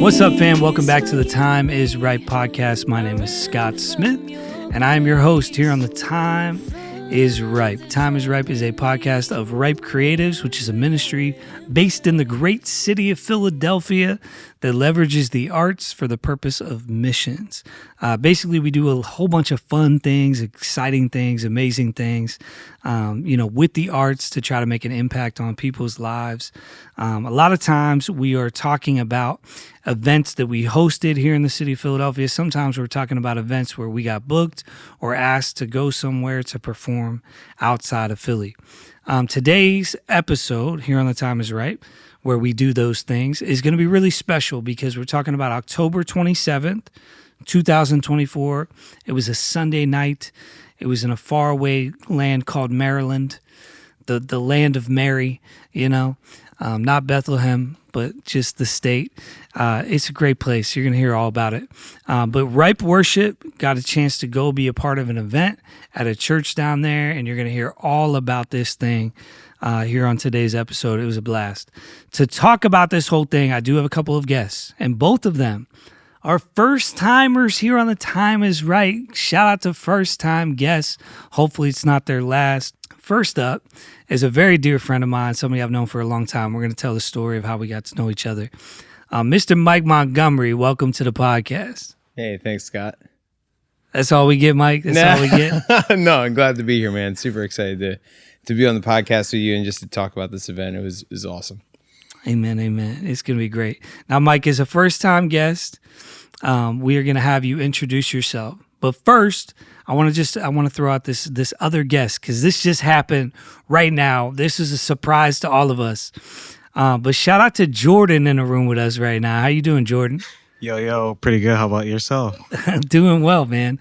What's up, fam? Welcome back to the Time is Ripe podcast. My name is Scott Smith, and I am your host here on the Time is Ripe. Time is Ripe is a podcast of Ripe Creatives, which is a ministry based in the great city of Philadelphia that leverages the arts for the purpose of missions. Basically, we do a whole bunch of fun things, exciting things, amazing things, with the arts to try to make an impact on people's lives. A lot of times we are talking about events that we hosted here in the city of Philadelphia. Sometimes we're talking about events where we got booked or asked to go somewhere to perform outside of Philly. Today's episode here on The Time is Ripe, where we do those things, is going to be really special because we're talking about October 27th, 2024. It was a Sunday night. It was in a faraway land called Maryland, the land of Mary, not Bethlehem, but just the state. It's a great place. You're going to hear all about it. But Ripe Worship got a chance to go be a part of an event at a church down there, and you're going to hear all about this thing here on today's episode. It was a blast. To talk about this whole thing, I do have a couple of guests, and both of them are first-timers here on The Time is Right. Shout out to first-time guests. Hopefully it's not their last. First up is a very dear friend of mine, somebody I've known for a long time. We're going to tell the story of how we got to know each other. Mr. Mike Montgomery, welcome to the podcast. Hey, thanks, Scott. That's all we get, Mike? That's all we get? No, I'm glad to be here, man. Super excited to be on the podcast with you and just to talk about this event. It was awesome. Amen, amen. It's going to be great. Now, Mike, as a first-time guest, we are going to have you introduce yourself. But first, I want to throw out this other guest because this just happened right now. This is a surprise to all of us. But shout out to Jordan in the room with us right now. How you doing, Jordan? Yo, pretty good. How about yourself? Doing well, man.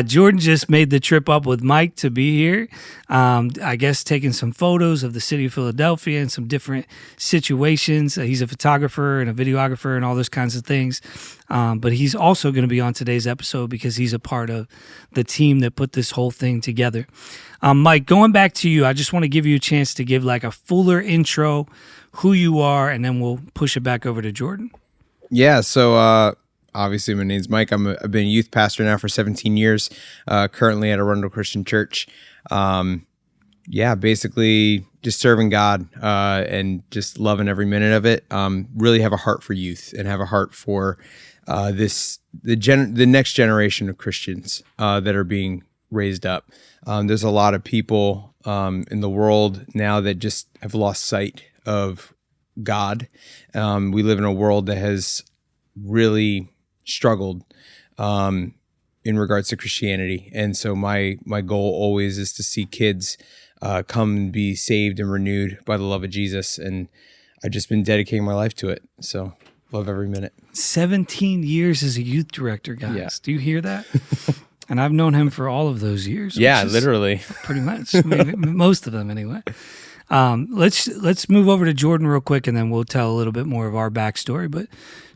Jordan just made the trip up with Mike to be here. I guess taking some photos of the city of Philadelphia and some different situations. He's a photographer and a videographer and all those kinds of things. But he's also going to be on today's episode because he's a part of the team that put this whole thing together. Mike, going back to you, I just want to give you a chance to give like a fuller intro, who you are, and then we'll push it back over to Jordan. Yeah, so obviously my name's Mike. I've been a youth pastor now for 17 years, currently at Arrundel Christian Church. Basically just serving God and just loving every minute of it. Really have a heart for youth and have a heart for the next generation of Christians that are being raised up. There's a lot of people in the world now that just have lost sight of God. We live in a world that has really struggled in regards to Christianity. And so my goal always is to see kids come and be saved and renewed by the love of Jesus. And I've just been dedicating my life to it. So love every minute. 17 years as a youth director, guys. Yeah. Do you hear that? And I've known him for all of those years. Yeah, literally. Pretty much. Maybe, most of them anyway. Let's move over to Jordan real quick, and then we'll tell a little bit more of our backstory. But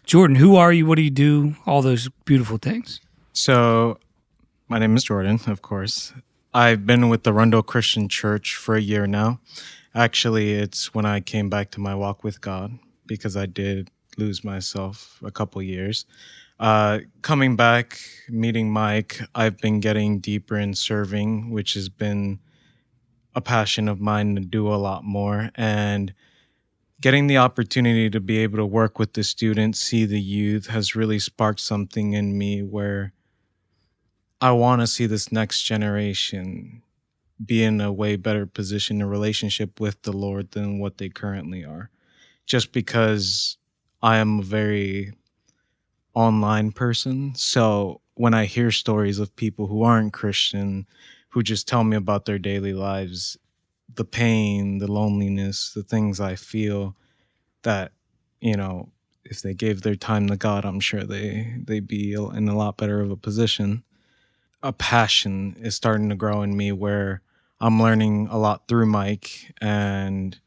Jordan, who are you? What do you do? All those beautiful things. So my name is Jordan, of course. I've been with the Arrundel Christian Church for a year now. Actually, it's when I came back to my walk with God because I did lose myself a couple years. Coming back, meeting Mike, I've been getting deeper in serving, which has been a passion of mine to do a lot more, and getting the opportunity to be able to work with the students, see the youth, has really sparked something in me where I want to see this next generation be in a way better position in relationship with the Lord than what they currently are. Just because I am a very online person, so when I hear stories of people who aren't Christian, who just tell me about their daily lives, the pain, the loneliness, the things I feel, that, if they gave their time to God, I'm sure they'd be in a lot better of a position. A passion is starting to grow in me where I'm learning a lot through Mike, and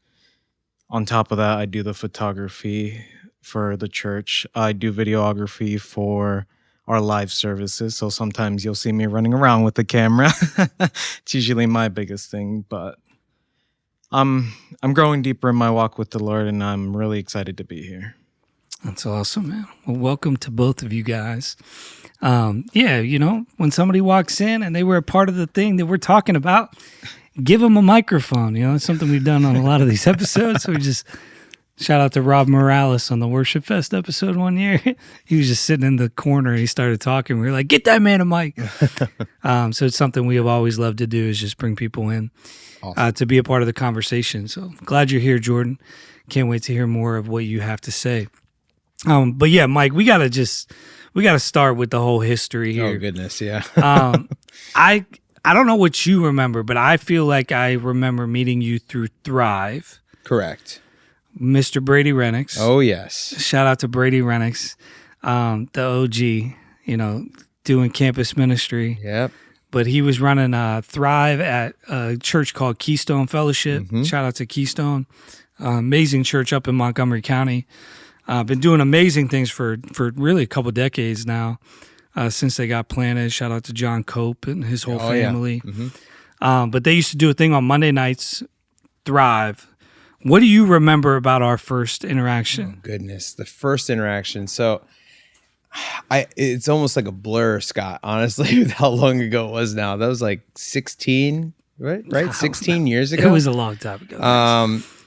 On top of that, I do the photography for the church. I do videography for our live services. So sometimes you'll see me running around with the camera. It's usually my biggest thing, but I'm growing deeper in my walk with the Lord, and I'm really excited to be here. That's awesome, man. Well, welcome to both of you guys. When somebody walks in and they were a part of the thing that we're talking about, give them a microphone. It's something we've done on a lot of these episodes. So we just shout out to Rob Morales on the Worship Fest episode one year. He was just sitting in the corner and he started talking. We were like, get that man a mic. So it's something we have always loved to do, is just bring people in to be a part of the conversation. So glad you're here, Jordan. Can't wait to hear more of what you have to say. But yeah, Mike, we gotta start with the whole history here. Oh goodness, yeah. I don't know what you remember, but I feel like I remember meeting you through Thrive. Correct. Mr. Brady Renix. Oh yes. Shout out to Brady Renix, the OG, doing campus ministry. Yep. But he was running Thrive at a church called Keystone Fellowship. Mm-hmm. Shout out to Keystone. Amazing church up in Montgomery County. Been doing amazing things for really a couple decades now, since they got planted. Shout out to John Cope and his whole family. Yeah. Mm-hmm. But they used to do a thing on Monday nights, Thrive. What do you remember about our first interaction? Oh, goodness, the first interaction. So it's almost like a blur, Scott, honestly, with how long ago it was now. That was like 16, right? 16 years ago. It was a long time ago.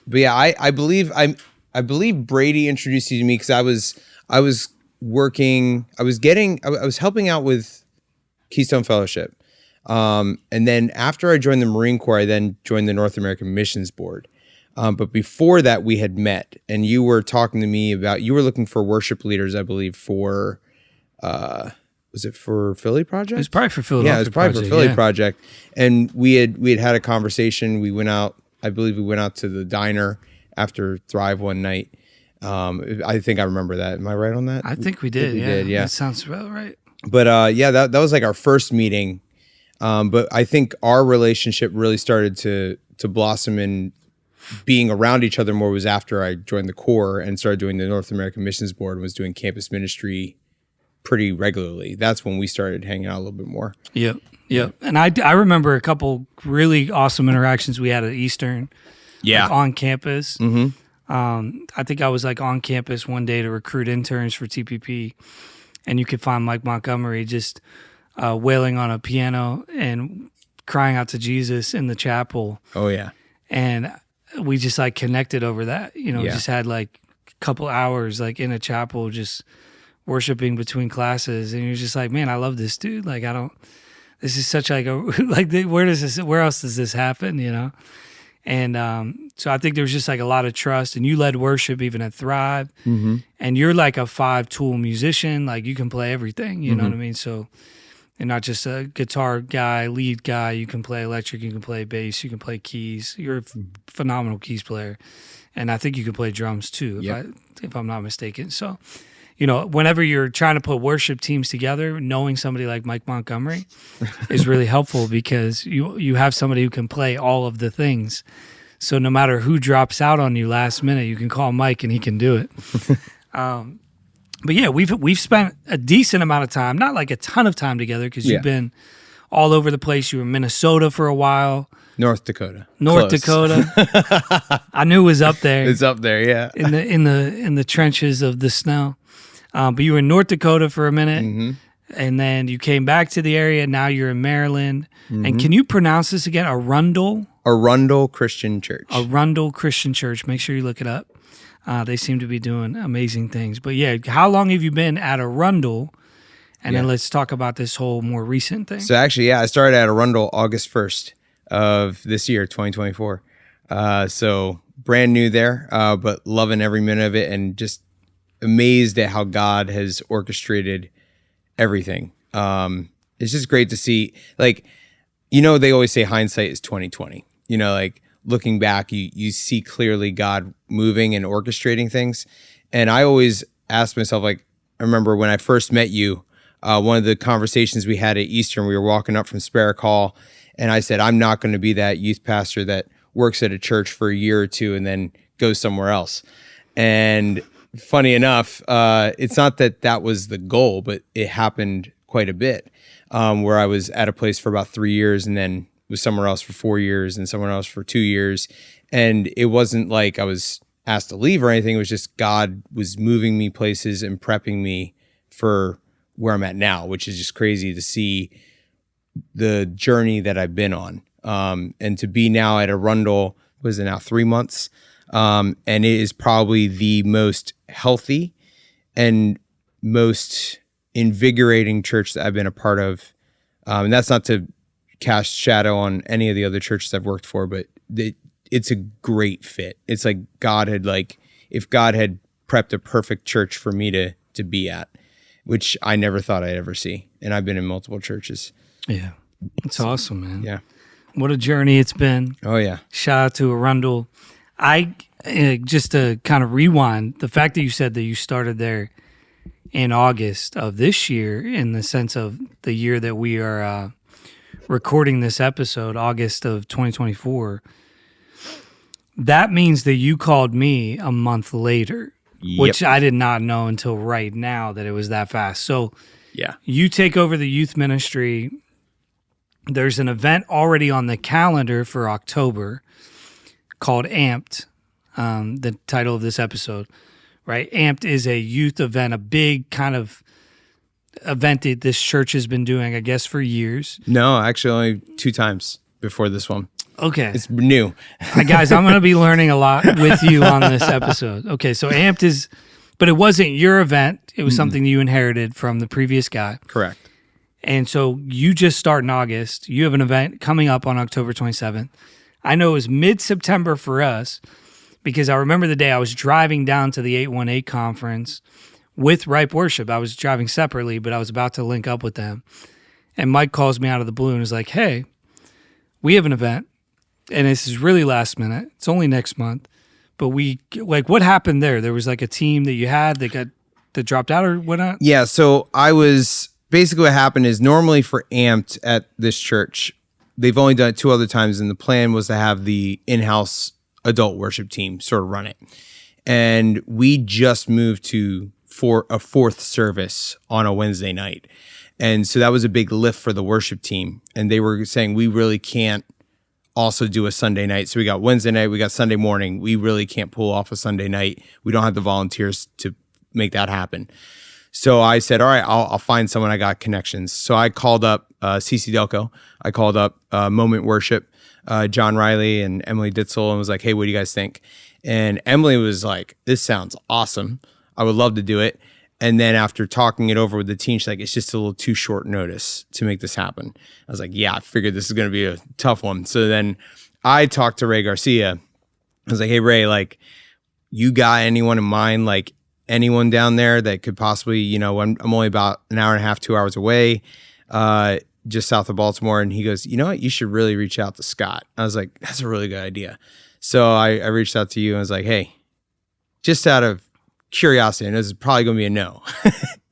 But yeah, I believe Brady introduced you to me because I was helping out with Keystone Fellowship. And then after I joined the Marine Corps, I then joined the North American Missions Board. But before that, we had met, and you were talking to me about, you were looking for worship leaders, I believe, for, was it for Philly Project? It was probably for Philadelphia. Yeah, it was probably for Philly Project. And we had a conversation. We went out, I believe we went out to the diner after Thrive one night. I think I remember that. Am I right on that? I think we did. Yeah. That sounds about right. But that was like our first meeting. But I think our relationship really started to blossom in being around each other more was after I joined the Corps and started doing the North American Missions Board and was doing campus ministry pretty regularly. That's when we started hanging out a little bit more. Yep. And I remember a couple really awesome interactions we had at Eastern. Yeah. Like on campus. Mm-hmm. I think I was like on campus one day to recruit interns for TPP, and you could find Mike Montgomery just wailing on a piano and crying out to Jesus in the chapel. Oh yeah. And we just like connected over that, just had like a couple hours like in a chapel just worshiping between classes, and you're just like, man, I love this dude. Like this is such like a where else does this happen, And so I think there was just like a lot of trust, and you led worship even at Thrive, Mm-hmm. and you're like a 5-tool musician, like you can play everything, you know what I mean? So you're not just a guitar guy, lead guy. You can play electric, you can play bass, you can play keys. You're a phenomenal keys player, and I think you can play drums too, if I'm not mistaken. So, whenever you're trying to put worship teams together, knowing somebody like Mike Montgomery is really helpful because you have somebody who can play all of the things. So no matter who drops out on you last minute, you can call Mike and he can do it. But yeah, we've spent a decent amount of time, not like a ton of time together, because you've been all over the place. You were in Minnesota for a while. North Dakota. I knew it was up there. It's up there, yeah. In the trenches of the snow. But you were in North Dakota for a minute, and then you came back to the area. Now you're in Maryland. And can you pronounce this again? Arrundel Christian Church. Arrundel Christian Church. Make sure you look it up. They seem to be doing amazing things. But yeah, how long have you been at Arrundel? And then let's talk about this whole more recent thing. So actually, I started at Arrundel August 1st of this year, 2024. So brand new there, but loving every minute of it, and just amazed at how God has orchestrated everything. It's just great to see, like, they always say hindsight is 20/20. Like looking back, you see clearly God moving and orchestrating things. And I always ask myself, like, I remember when I first met you, one of the conversations we had at Eastern, we were walking up from Sparrow Hall, and I said, I'm not going to be that youth pastor that works at a church for a year or two and then goes somewhere else. And funny enough, it's not that was the goal, but it happened quite a bit, where I was at a place for about 3 years and then was somewhere else for 4 years and somewhere else for 2 years. And it wasn't like I was asked to leave or anything. It was just God was moving me places and prepping me for where I'm at now, which is just crazy to see the journey that I've been on. And to be now at Arrundel, was it now 3 months? And it is probably the most healthy and most invigorating church that I've been a part of. And that's not to cast shadow on any of the other churches I've worked for, but it's a great fit. It's like if God had prepped a perfect church for me to be at, which I never thought I'd ever see. And I've been in multiple churches. Yeah. It's awesome, man. Yeah. What a journey it's been. Oh, yeah. Shout out to Arrundel. Just to kind of rewind, the fact that you said that you started there in August of this year, in the sense of the year that we are recording this episode, August of 2024, that means that you called me a month later. Yep. Which I did not know until right now that it was that fast. So yeah, you take over the youth ministry. There's an event already on the calendar for October called Amped, the title of this episode, right? Amped is a youth event, a big kind of event that this church has been doing, I guess, for years. No, actually only 2 times before this one. Okay. It's new. Guys, I'm going to be learning a lot with you on this episode. Okay, so Amped is, but it wasn't your event. It was something you inherited from the previous guy. Correct. And so you just start in August. You have an event coming up on October 27th. I know it was mid-September for us because I remember the day I was driving down to the 818 conference with Ripe Worship. I was driving separately, but I was about to link up with them. And Mike calls me out of the blue and is like, hey, we have an event. And this is really last minute. It's only next month. But what happened there? There was like a team that you had that dropped out or whatnot? Yeah, so basically what happened is normally for Amped at this church, they've only done it 2 other times, and the plan was to have the in-house adult worship team sort of run it. And we just moved to a 4th service on a Wednesday night. And so that was a big lift for the worship team. And they were saying, we really can't also do a Sunday night. So we got Wednesday night, we got Sunday morning. We really can't pull off a Sunday night. We don't have the volunteers to make that happen. So I said, all right, I'll find someone. I got connections. So I called up CC Delco. I called up Moment Worship, John Riley and Emily Ditzel, and was like, hey, what do you guys think? And Emily was like, this sounds awesome. I would love to do it. And then after talking it over with the team, she's like, it's just a little too short notice to make this happen. I was like, yeah, I figured this is going to be a tough one. So then I talked to Ray Garcia. I was like, hey, Ray, like, you got anyone in mind, like anyone down there that could possibly, I'm only about an hour and a half, 2 hours away, just south of Baltimore. And he goes, you know what, you should really reach out to Scott. I was like, that's a really good idea. So I reached out to you and was like, hey, just out of curiosity, and this is probably going to be a no.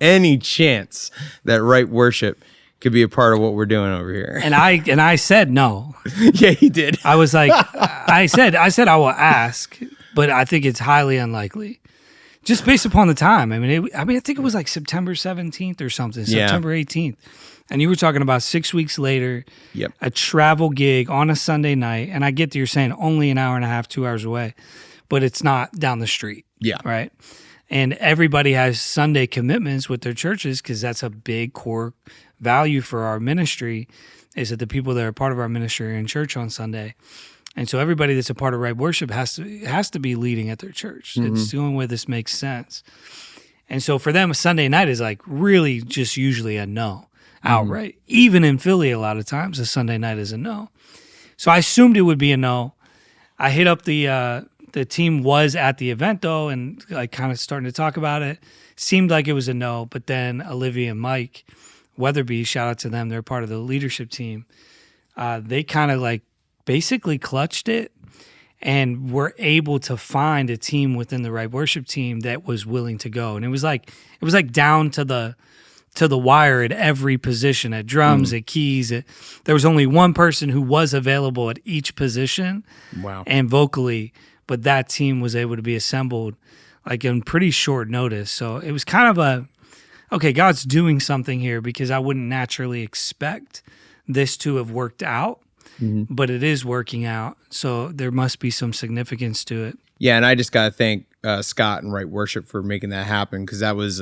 Any chance that Right Worship could be a part of what we're doing over here? And I said no. Yeah, he did. I was like, I said I will ask, but I think it's highly unlikely, just based upon the time. I think it was like September 17th or something, September 18th, and you were talking about 6 weeks later, yep, a travel gig on a Sunday night, and I get that you're saying only an hour and a half, 2 hours away, but it's not down the street. Yeah, right. And everybody has Sunday commitments with their churches because that's a big core value for our ministry, is that the people that are part of our ministry are in church on Sunday. And so everybody that's a part of Right Worship has to be leading at their church. Mm-hmm. It's the only way this makes sense. And so for them, a Sunday night is like really just usually a no outright. Mm-hmm. Even in Philly, a lot of times a Sunday night is a no. So I assumed it would be a no. I hit up the team was at the event though, and like kind of starting to talk about it. Seemed like it was a no, but then Olivia and Mike Weatherby, shout out to them, they're part of the leadership team. They kind of like basically clutched it and were able to find a team within the Right Worship team that was willing to go. And it was like down to to the wire at every position, at drums, at keys. There was only one person who was available at each position Wow. and vocally, but that team was able to be assembled like in pretty short notice. So it was kind of okay, God's doing something here, because I wouldn't naturally expect this to have worked out, but it is working out. So there must be some significance to it. Yeah, and I just got to thank Scott and Right Worship for making that happen, because that was,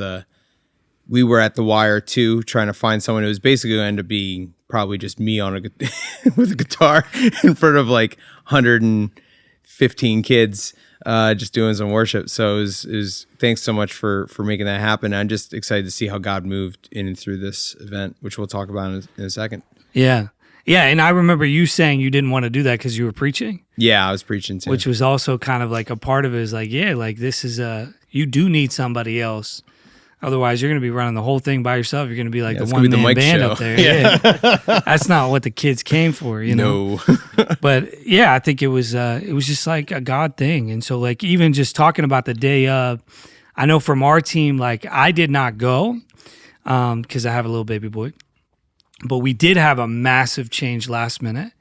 we were at the wire too, trying to find someone. It was basically going to end up being probably just me on with a guitar in front of like 115 kids, just doing some worship. So it was thanks so much for making that happen. I'm just excited to see how God moved in and through this event, which we'll talk about in a second. Yeah. Yeah, and I remember you saying you didn't want to do that because you were preaching. Yeah, I was preaching too. Which was also kind of like a part of it is like, yeah, like this is you do need somebody else. Otherwise, you're going to be running the whole thing by yourself. You're going to be like the one-man band show up there. Yeah. That's not what the kids came for, you know? No. But yeah, I think it was just like a God thing. And so like even just talking about the day of, I know from our team, like I did not go because I have a little baby boy. But we did have a massive change last minute.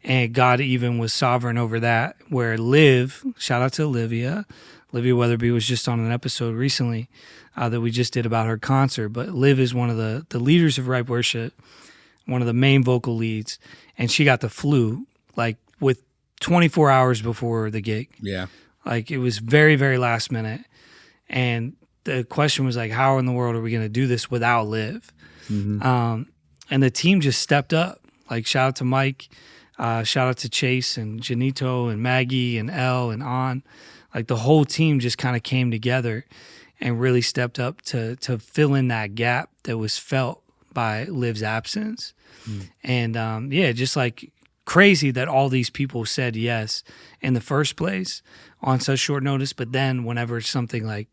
And God even was sovereign over that, where Liv, shout out to Olivia Weatherby was just on an episode recently that we just did about her concert. But Liv is one of the leaders of Ripe Worship, one of the main vocal leads, and she got the flu like with 24 hours before the gig. Yeah. Like it was very, very last minute. And the question was like, how in the world are we going to do this without Liv? Mm-hmm. And the team just stepped up. Like shout out to Mike, shout out to Chase and Janito and Maggie and Elle and On. Like the whole team just kind of came together and really stepped up to fill in that gap that was felt by Liv's absence. And yeah, just like crazy that all these people said yes in the first place on such short notice. But then whenever something like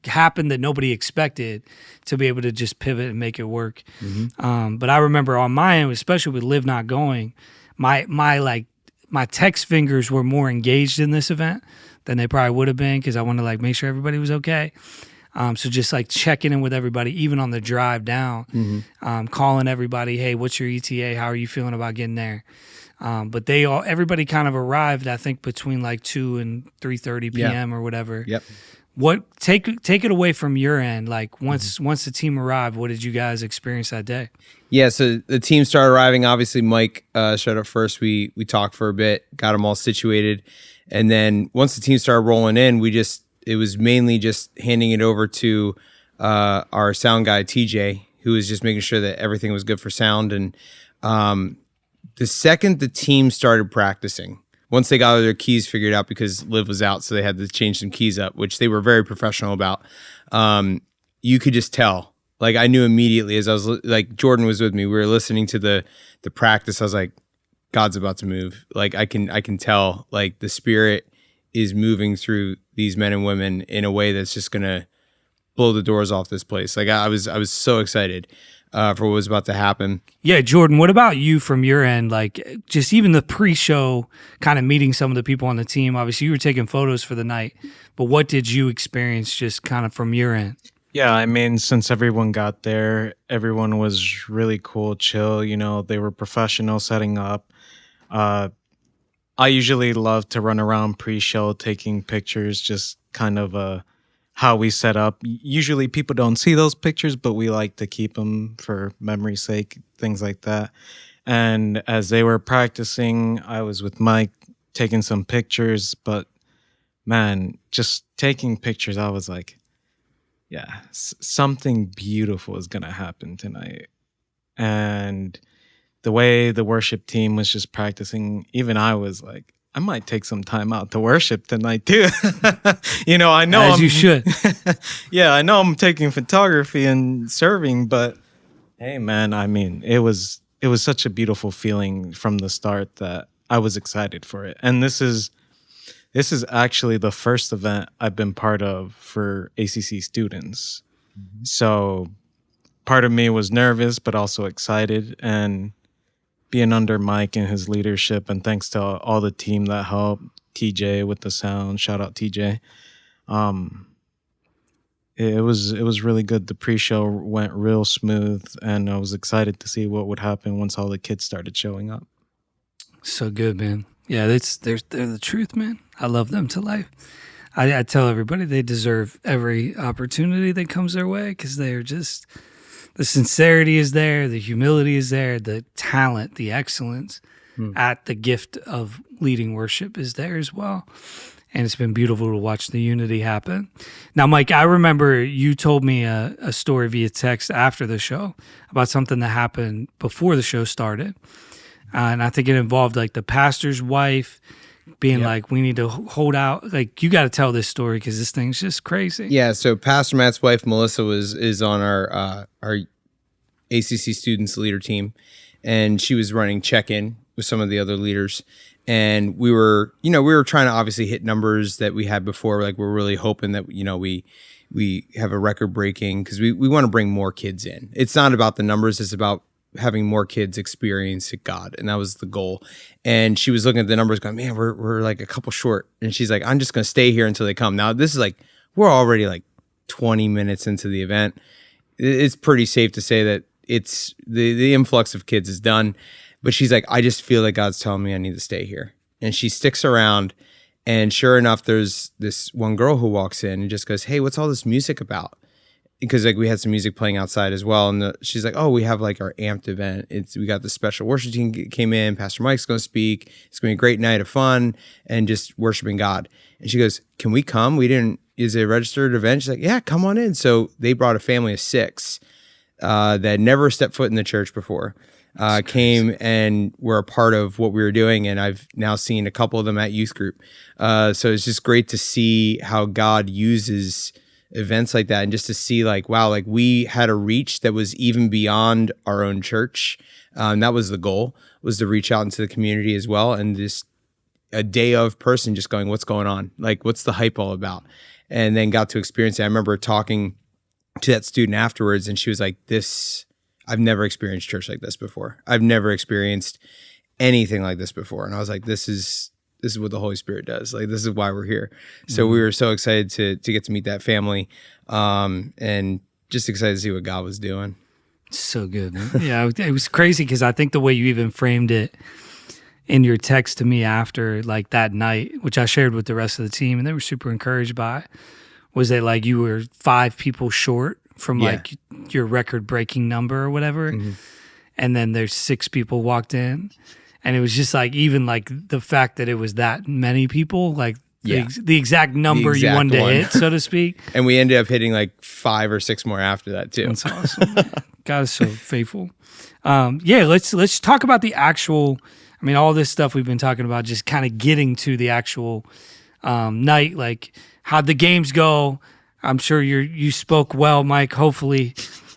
happened that nobody expected, to be able to just pivot and make it work. Mm-hmm. But I remember on my end, especially with Liv not going, my text fingers were more engaged in this event than they probably would have been, because I wanted to like make sure everybody was okay. So just like checking in with everybody, even on the drive down, calling everybody, hey, what's your ETA? How are you feeling about getting there? But everybody kind of arrived, I think, between like 2 and 3:30 p.m. or whatever. Yep. What take it away from your end? Like once the team arrived, what did you guys experience that day? Yeah, so the team started arriving. Obviously, Mike showed up first. We talked for a bit, got them all situated, and then once the team started rolling in, it was mainly just handing it over to our sound guy TJ, who was just making sure that everything was good for sound. And the second the team started practicing, once they got their keys figured out, because Liv was out, so they had to change some keys up, which they were very professional about. You could just tell. Like I knew immediately as I was like, Jordan was with me. We were listening to the practice. I was like, God's about to move. Like I can tell. Like the Spirit is moving through these men and women in a way that's just gonna blow the doors off this place. Like I was so excited for what was about to happen. Yeah, Jordan, what about you from your end? Like just even the pre-show, kind of meeting some of the people on the team. Obviously, you were taking photos for the night, but what did you experience just kind of from your end? Yeah, I mean, since everyone got there, everyone was really cool, chill. You know, they were professional setting up. I usually love to run around pre-show taking pictures, just kind of how we set up. Usually people don't see those pictures, but we like to keep them for memory's sake, things like that. And as they were practicing, I was with Mike taking some pictures, but man, just taking pictures, I was like, yeah, something beautiful is going to happen tonight. And the way the worship team was just practicing, even I was like, I might take some time out to worship tonight too. You know, I know as you should. Yeah, I know I'm taking photography and serving, but hey, man, I mean, it was such a beautiful feeling from the start that I was excited for it. And this is actually the first event I've been part of for ACC students. Mm-hmm. So part of me was nervous, but also excited, and being under Mike and his leadership, and thanks to all the team that helped, TJ with the sound, shout out TJ. It was really good. The pre-show went real smooth, and I was excited to see what would happen once all the kids started showing up. So good, man. Yeah, they're the truth, man. I love them to life. I tell everybody they deserve every opportunity that comes their way because they're just, the sincerity is there, the humility is there, the talent, the excellence at the gift of leading worship is there as well. And it's been beautiful to watch the unity happen. Now, Mike, I remember you told me a story via text after the show about something that happened before the show started. And I think it involved like the pastor's wife being like, we need to hold out. Like, you got to tell this story because this thing's just crazy. Yeah, so Pastor Matt's wife, Melissa, is on our ACC students leader team, and she was running check-in with some of the other leaders. And we were trying to obviously hit numbers that we had before. Like, we're really hoping that, we have a record breaking because we want to bring more kids in. It's not about the numbers. It's about having more kids experience God. And that was the goal. And she was looking at the numbers going, man, we're like a couple short. And she's like, I'm just going to stay here until they come. Now, this is like, we're already like 20 minutes into the event. It's pretty safe to say that it's the influx of kids is done. But she's like, I just feel like God's telling me I need to stay here. And she sticks around. And sure enough, there's this one girl who walks in and just goes, hey, what's all this music about? Because like we had some music playing outside as well. And she's like, oh, we have like our amped event. We got the special worship team came in. Pastor Mike's going to speak. It's going to be a great night of fun and just worshiping God. And she goes, can we come? Is it a registered event? She's like, yeah, come on in. So they brought a family of 6 that never stepped foot in the church before. Came and were a part of what we were doing, and I've now seen a couple of them at youth group. So it's just great to see how God uses events like that, and just to see like, wow, like we had a reach that was even beyond our own church. That was the goal, was to reach out into the community as well, and just a day of person just going, what's going on? Like, what's the hype all about? And then got to experience it. I remember talking to that student afterwards, and she was like, I've never experienced church like this before. I've never experienced anything like this before. And I was like, this is what the Holy Spirit does. Like, this is why we're here. So we were so excited to get to meet that family, and just excited to see what God was doing. So good, man. Yeah, it was crazy because I think the way you even framed it in your text to me after like that night, which I shared with the rest of the team, and they were super encouraged by, was that like you were 5 people short from like your record-breaking number or whatever, and then there's 6 people walked in, and it was just like, even like the fact that it was that many people, like the exact number you wanted to hit, so to speak. And we ended up hitting like 5 or 6 more after that too. That's awesome. God is so faithful. Let's talk about the actual, I mean, all this stuff we've been talking about, just kind of getting to the actual night, like how'd the games go? I'm sure you spoke well, Mike. Hopefully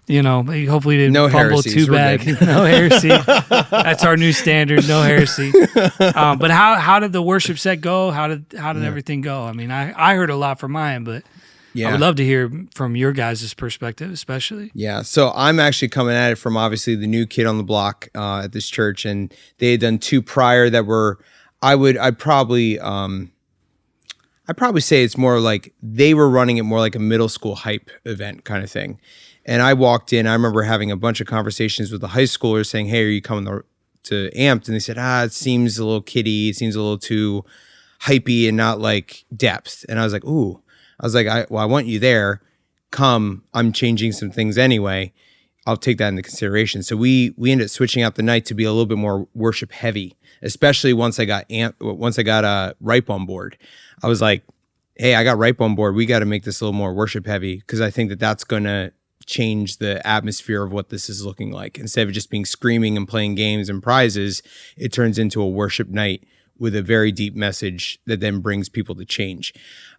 you didn't fumble too bad. No heresy. That's our new standard. No heresy. But how did the worship set go? How did everything go? I mean, I heard a lot from mine, but I would love to hear from your guys' perspective, especially. Yeah. So I'm actually coming at it from obviously the new kid on the block at this church, and they had done 2 prior that were, I'd probably say it's more like they were running it more like a middle school hype event kind of thing. And I walked in, I remember having a bunch of conversations with the high schoolers saying, hey, are you coming to Amped? And they said, it seems a little kiddie. It seems a little too hypey and not like depth. And I was like, ooh. I was like, I want you there. Come, I'm changing some things anyway. I'll take that into consideration. So we ended up switching out the night to be a little bit more worship heavy, especially once I got Ripe on board. I was like, hey, I got Ripe on board. We got to make this a little more worship heavy, because I think that's going to change the atmosphere of what this is looking like. Instead of just being screaming and playing games and prizes, it turns into a worship night with a very deep message that then brings people to change.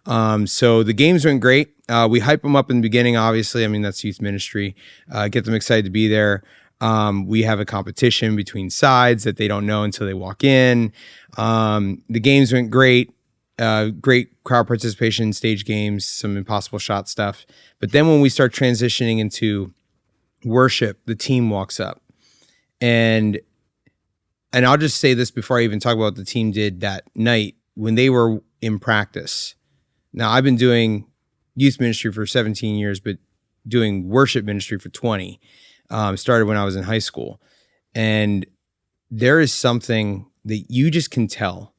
So the games went great. We hype them up in the beginning, obviously. I mean, that's youth ministry. Get them excited to be there. We have a competition between sides that they don't know until they walk in. The games went great. Great crowd participation, stage games, some impossible shot stuff. But then when we start transitioning into worship, the team walks up. And I'll just say this before I even talk about what the team did that night when they were in practice. Now, I've been doing youth ministry for 17 years, but doing worship ministry for 20. Started when I was in high school. And there is something that you just can tell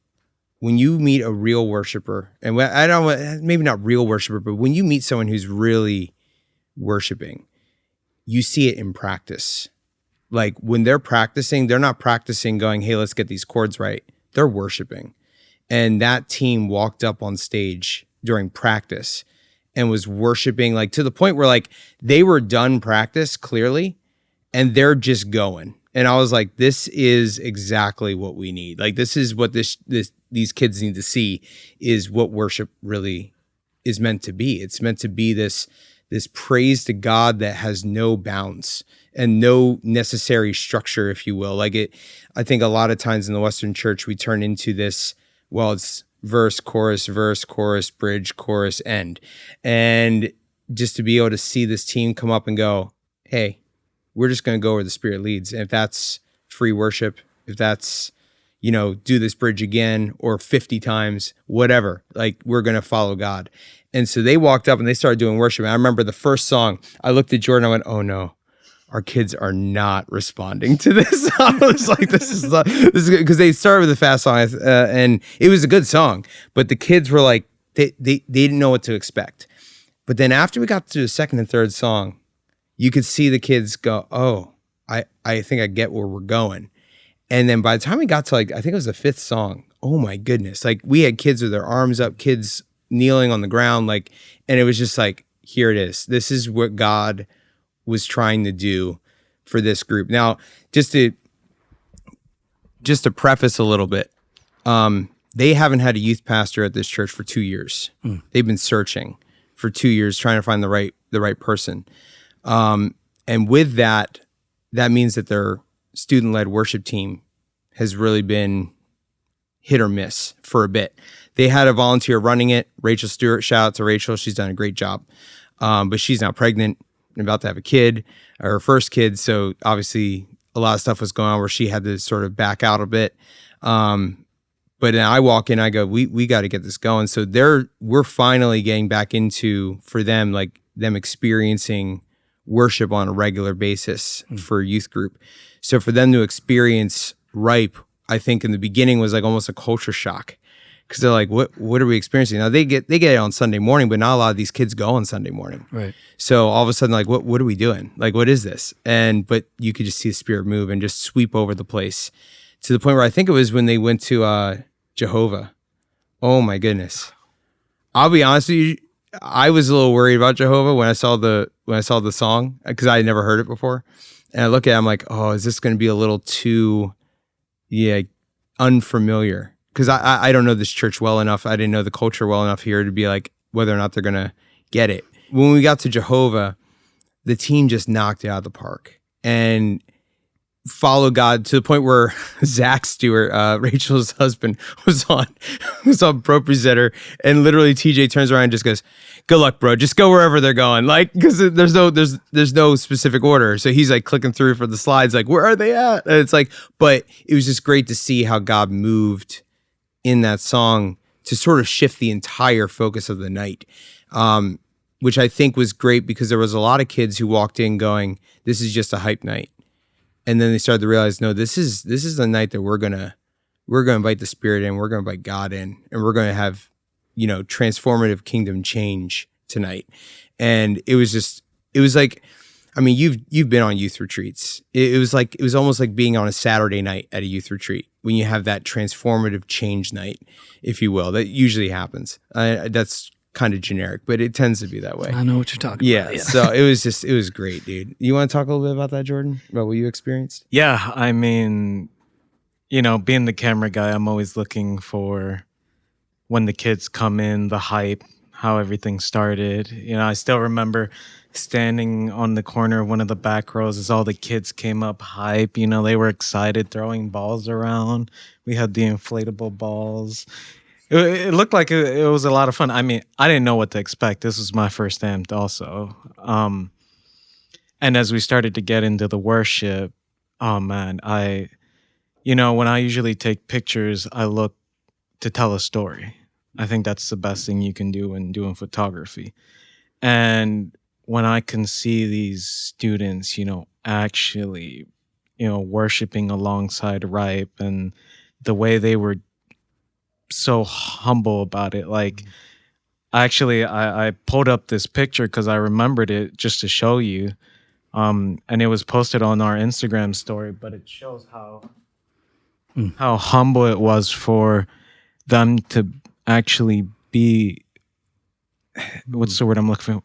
when you meet a real worshiper. And maybe not real worshiper, but when you meet someone who's really worshiping, you see it in practice. Like when they're practicing, they're not practicing going, hey, let's get these chords right. They're worshiping. And that team walked up on stage during practice and was worshiping, like to the point where like they were done practice clearly and they're just going. And I was like, this is exactly what we need. Like this is what these kids need to see, is what worship really is meant to be. It's meant to be this praise to God that has no bounds and no necessary structure, if you will. I think a lot of times in the Western church, we turn into this, well, it's verse, chorus, bridge, chorus, end. And just to be able to see this team come up and go, hey, we're just going to go where the Spirit leads. And if that's free worship, if that's, do this bridge again or 50 times, whatever, like we're going to follow God. And so they walked up and they started doing worship. And I remember the first song, I looked at Jordan, I went, oh no, our kids are not responding to this. I was like, this is because they started with a fast song and it was a good song, but the kids were like, they didn't know what to expect. But then after we got to the second and third song, you could see the kids go, oh, I think I get where we're going. And then by the time we got to I think it was the fifth song, oh my goodness. Like we had kids with their arms up, kids kneeling on the ground, and it was just like, here it is. This is what God was trying to do for this group. Now, just to preface a little bit, they haven't had a youth pastor at this church for 2 years. They've been searching for 2 years, trying to find the right person. And with that means that their student-led worship team has really been hit or miss for a bit. They had a volunteer running it, Rachel Stewart. Shout out to Rachel. She's done a great job. But she's now pregnant and about to have a kid, her first kid. So obviously a lot of stuff was going on where she had to sort of back out a bit. But then I walk in, I go, we got to get this going. So we're finally getting back into, for them, like them experiencing worship on a regular basis for a youth group. So for them to experience Ripe, I think in the beginning was like almost a culture shock, because they're like, what are we experiencing? Now they get it on Sunday morning, but not a lot of these kids go on Sunday morning. Right. So all of a sudden, like, what are we doing? Like, what is this? But you could just see the Spirit move and just sweep over the place to the point where I think it was when they went to Jehovah. Oh my goodness. I'll be honest with you, I was a little worried about Jehovah when I saw the song, because I had never heard it before. And I look at it, I'm like, oh, is this going to be a little too, unfamiliar? Because I don't know this church well enough. I didn't know the culture well enough here to be like, whether or not they're going to get it. When we got to Jehovah, the team just knocked it out of the park and followed God to the point where Zach Stewart, Rachel's husband, was on Pro Presenter, and literally TJ turns around and just goes, good luck, bro. Just go wherever they're going. Like, because there's no specific order. So he's like clicking through for the slides, like, where are they at? And it's like, but it was just great to see how God moved in that song to sort of shift the entire focus of the night, which I think was great, because there was a lot of kids who walked in going, this is just a hype night. And then they started to realize, no, this is the night that we're gonna invite the Spirit in, we're gonna invite God in, and we're gonna have, transformative kingdom change tonight. And it was like, I mean, you've been on youth retreats. It was almost like being on a Saturday night at a youth retreat when you have that transformative change night, if you will. That usually happens. That's kind of generic, but it tends to be that way. I know what you're talking about. Yeah. So it was great, dude. You want to talk a little bit about that, Jordan? About what you experienced? Yeah, I mean, being the camera guy, I'm always looking for when the kids come in, the hype, how everything started. I still remember standing on the corner of one of the back rows as all the kids came up hype. They were excited, throwing balls around. We had the inflatable balls. It looked like it was a lot of fun. I mean, I didn't know what to expect. This was my first attempt also. And as we started to get into the worship, oh man, when I usually take pictures, I look to tell a story. I think that's the best thing you can do when doing photography. And when I can see these students, actually, worshiping alongside Ripe, and the way they were so humble about it. Like, actually, I pulled up this picture because I remembered it just to show you. And it was posted on our Instagram story, but it shows how humble it was for them to actually be, what's the word I'm looking for?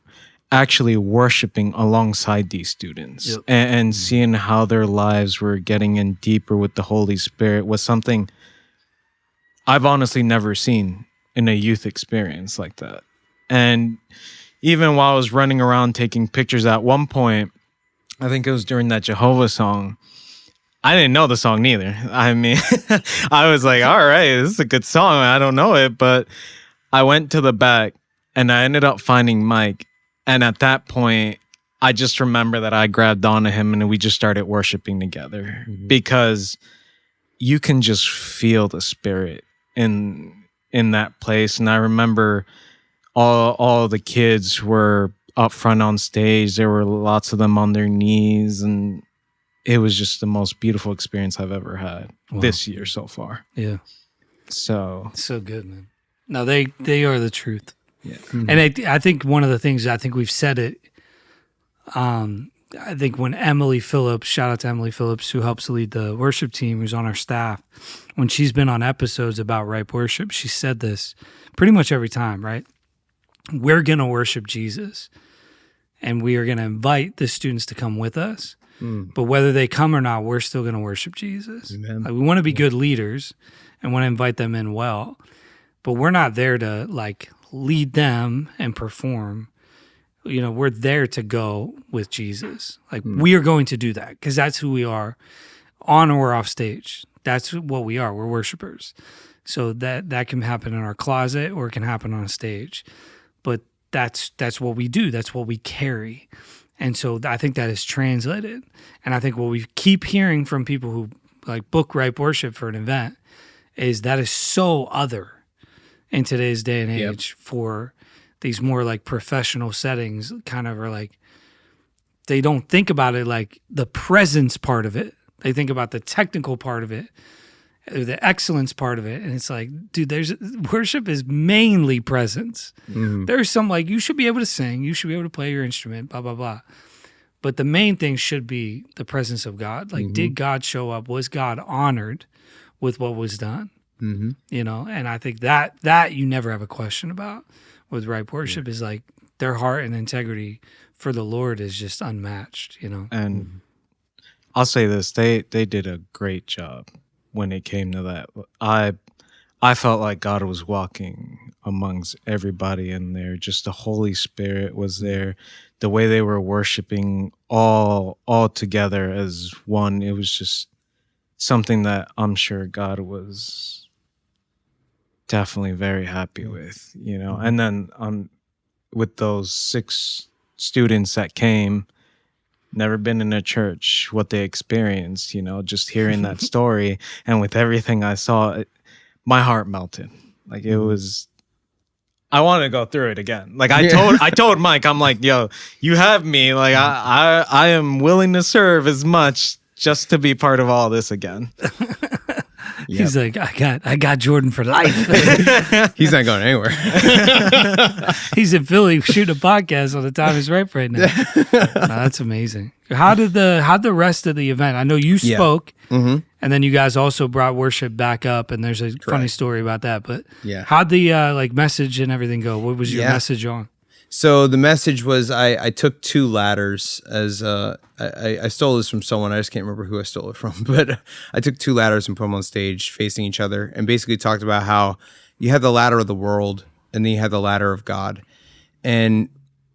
Actually worshiping alongside these students. Yep. And seeing how their lives were getting in deeper with the Holy Spirit was something I've honestly never seen in a youth experience like that. And even while I was running around taking pictures, at one point, I think it was during that Jehovah song, I didn't know the song neither. I mean, I was like, all right, this is a good song. I don't know it, but I went to the back and I ended up finding Mike. And at that point, I just remember that I grabbed onto him and we just started worshiping together, because you can just feel the Spirit in that place. And I remember all the kids were up front on stage. There were lots of them on their knees, and it was just the most beautiful experience I've ever had this year so far. Yeah. So good, man. No, they are the truth. Yeah. And I think one of the things, I think we've said it, I think when Emily Phillips, shout out to Emily Phillips, who helps lead the worship team, who's on our staff, when she's been on episodes about Ripe Worship, she said this pretty much every time, right? We're going to worship Jesus, and we are going to invite the students to come with us. But whether they come or not, we're still going to worship Jesus. Like, we want to be good leaders and want to invite them in well, but we're not there to like lead them and perform. We're there to go with Jesus. Like, we are going to do that because that's who we are, on or off stage. That's what we are. We're worshipers. So that can happen in our closet or it can happen on a stage. But that's what we do. That's what we carry. And so I think that is translated. And I think what we keep hearing from people who like book Ripe Worship for an event is that is so other in today's day and age for these more like professional settings. Kind of are like, they don't think about it like the presence part of it. They think about the technical part of it, the excellence part of it. And it's like, dude, worship is mainly presence. There's some like, you should be able to sing, you should be able to play your instrument, blah, blah, blah. But the main thing should be the presence of God. Like, did God show up? Was God honored with what was done? And I think that you never have a question about with Ripe Worship is like their heart and integrity for the Lord is just unmatched, And I'll say this, they did a great job when it came to that. I felt like God was walking amongst everybody in there. Just the Holy Spirit was there. The way they were worshiping all together as one, it was just something that I'm sure God was definitely very happy with, And then with those 6 students that came, never been in a church, what they experienced, just hearing that story. And with everything I saw, my heart melted. Like, it was, I want to go through it again. Like, I told Mike, I'm like, yo, you have me. Like, I am willing to serve as much just to be part of all this again. He's like, I got Jordan for life. He's not going anywhere. He's in Philly shooting a podcast on The Time Is Ripe right now. No, that's amazing. How'd the rest of the event? I know you spoke, and then you guys also brought worship back up, and there's a funny story about that. But how'd the message and everything go? What was your message on? So the message was I took 2 ladders as I stole this from someone. I just can't remember who I stole it from, but I took 2 ladders and put them on stage facing each other and basically talked about how you have the ladder of the world and then you have the ladder of God. And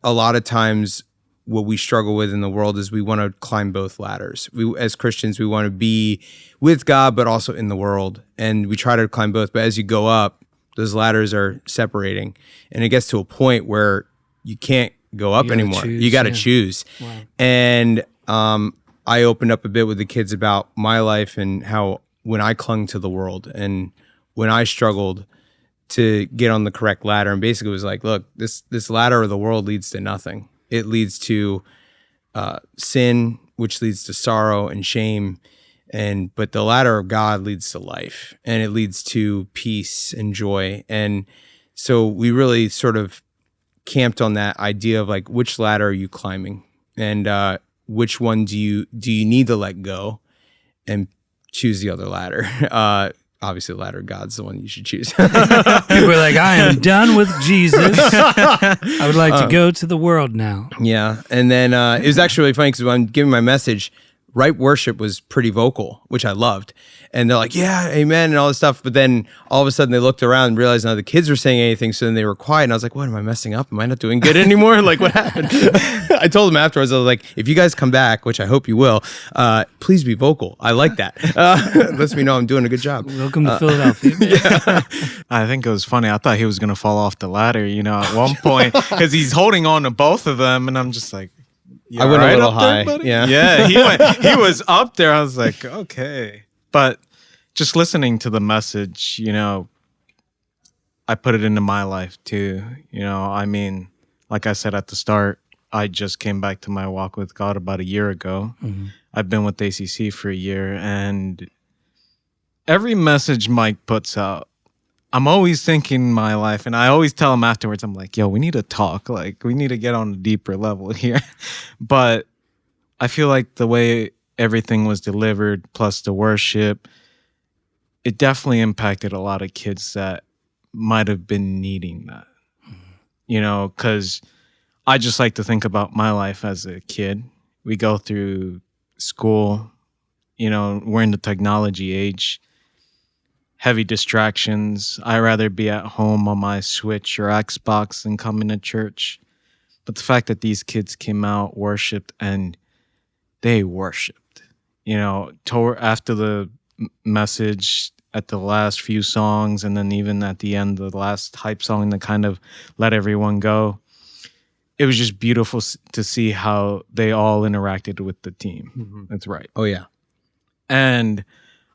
a lot of times what we struggle with in the world is we want to climb both ladders. We, as Christians, we want to be with God, but also in the world. And we try to climb both. But as you go up, those ladders are separating. And it gets to a point where you can't go up anymore. You got to choose. Wow. And I opened up a bit with the kids about my life and how when I clung to the world and when I struggled to get on the correct ladder. And basically it was like, look, this ladder of the world leads to nothing. It leads to sin, which leads to sorrow and shame. But the ladder of God leads to life, and it leads to peace and joy. And so we really sort of camped on that idea of like, which ladder are you climbing, and which one do you need to let go and choose the other ladder. Obviously the ladder of God's the one you should choose. People are like, I am done with Jesus. I would like to go to the world now. Yeah. And then it was actually really funny because when I'm giving my message, Ripe Worship was pretty vocal, which I loved. And they're like, yeah, amen, and all this stuff. But then all of a sudden they looked around and realized none of the kids were saying anything. So then they were quiet. And I was like, what, am I messing up? Am I not doing good anymore? Like, what happened? I told them afterwards, I was like, if you guys come back, which I hope you will, please be vocal. I like that. Lets me know I'm doing a good job. Welcome to Philadelphia. Yeah. I think it was funny. I thought he was going to fall off the ladder, at one point, because he's holding on to both of them. And I'm just like, I went a little high. Yeah, he was up there. I was like, okay. But just listening to the message, I put it into my life too. Like I said at the start, I just came back to my walk with God about a year ago. Mm-hmm. I've been with ACC for a year, and every message Mike puts out, I'm always thinking my life, and I always tell him afterwards, I'm like, yo, we need to talk. Like, we need to get on a deeper level here. But I feel like the way everything was delivered, plus the worship, it definitely impacted a lot of kids that might have been needing that. Because I just like to think about my life as a kid. We go through school, we're in the technology age. Heavy distractions. I'd rather be at home on my Switch or Xbox than coming to church. But the fact that these kids came out, worshiped, and they worshiped. After the message, at the last few songs, and then even at the end, the last hype song that kind of let everyone go, it was just beautiful to see how they all interacted with the team. Mm-hmm. That's right. Oh, yeah. And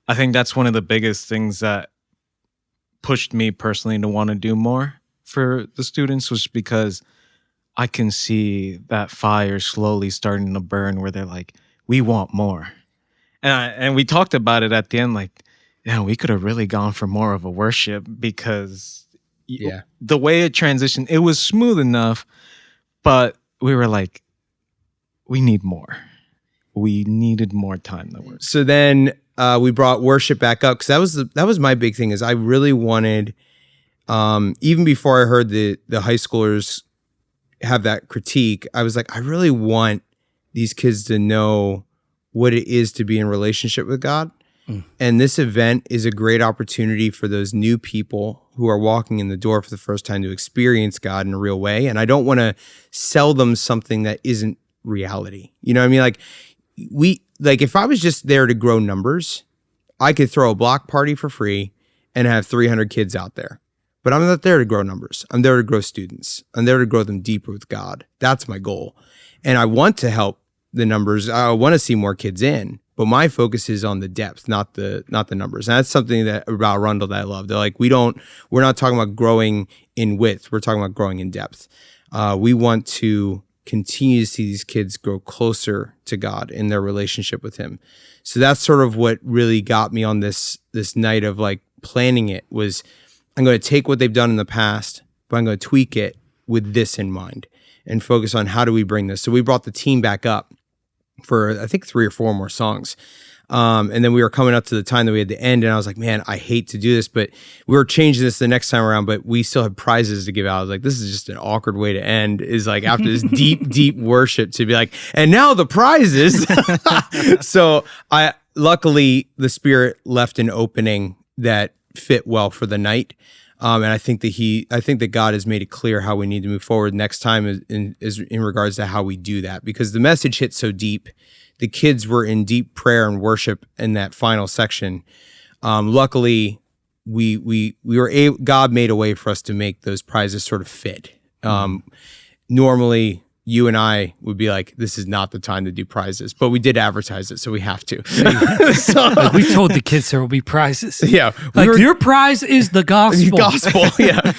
I think that's one of the biggest things that pushed me personally to want to do more for the students, was because I can see that fire slowly starting to burn where they're like, we want more. And we talked about it at the end, like, yeah, we could have really gone for more of a worship, because the way it transitioned, it was smooth enough, but we were like, we need more. We needed more time to work. So then we brought worship back up, because that was my big thing. Is I really wanted, even before I heard the high schoolers have that critique, I was like, I really want these kids to know what it is to be in relationship with God. And this event is a great opportunity for those new people who are walking in the door for the first time to experience God in a real way. And I don't want to sell them something that isn't reality. You know what I mean? Like, if I was just there to grow numbers, I could throw a block party for free and have 300 kids out there. But I'm not there to grow numbers. I'm there to grow students. I'm there to grow them deeper with God. That's my goal. And I want to help the numbers. I want to see more kids in. But my focus is on the depth, not the numbers. And that's something that about Arrundel that I love. They're like, we're not talking about growing in width. We're talking about growing in depth. We want to continue to see these kids grow closer to God in their relationship with Him. So that's sort of what really got me on this night of like planning it, was I'm going to take what they've done in the past, but I'm going to tweak it with this in mind and focus on how do we bring this. So we brought the team back up for I think 3 or 4 more songs. And then we were coming up to the time that we had to end, and I was like, man, I hate to do this, but we were changing this the next time around, but we still have prizes to give out. I was like, this is just an awkward way to end, is like after this deep worship to be like, and now the prizes. So luckily the Spirit left an opening that fit well for the night. And I think that God has made it clear how we need to move forward next time in regards to how we do that, because the message hit so deep. The kids were in deep prayer and worship in that final section. Luckily, we were able, God made a way for us to make those prizes sort of fit. Normally, you and I would be like, this is not the time to do prizes, but we did advertise it, so we have to. Like we told the kids there will be prizes. Yeah. Your prize is the gospel. The gospel, yeah.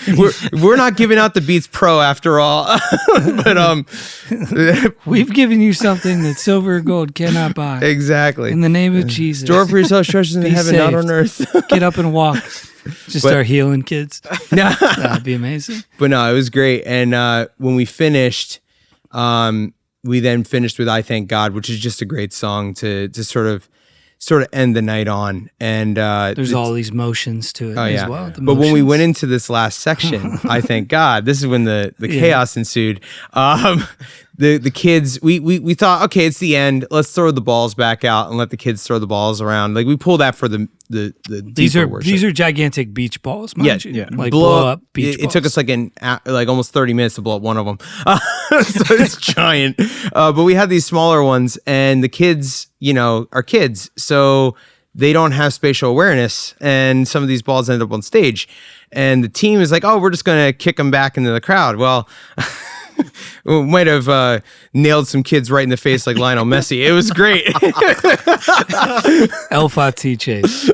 We're not giving out the Beats Pro after all. But we've given you something that silver or gold cannot buy. Exactly. In the name of Jesus. Store for yourself treasures in heaven, saved. not on earth. Get up and walk. Start healing kids. That'd be amazing. But no, it was great. And when we finished, we then finished with "I Thank God," which is just a great song to sort of end the night on. And there's all these motions to it as well. But when we went into this last section, "I Thank God," this is when the chaos ensued. The kids, we thought, okay, it's the end. Let's throw the balls back out and let the kids throw the balls around. Like we pull that for the these are gigantic beach balls. Mind you. Yeah, like blow up beach balls. It took us like almost 30 minutes to blow up one of them. So it's giant. But we had these smaller ones, and the kids, are kids, so they don't have spatial awareness, and some of these balls end up on stage, and the team is like, oh, we're just gonna kick them back into the crowd. Well. We might have nailed some kids right in the face like Lionel Messi. It was great. L5T Chase.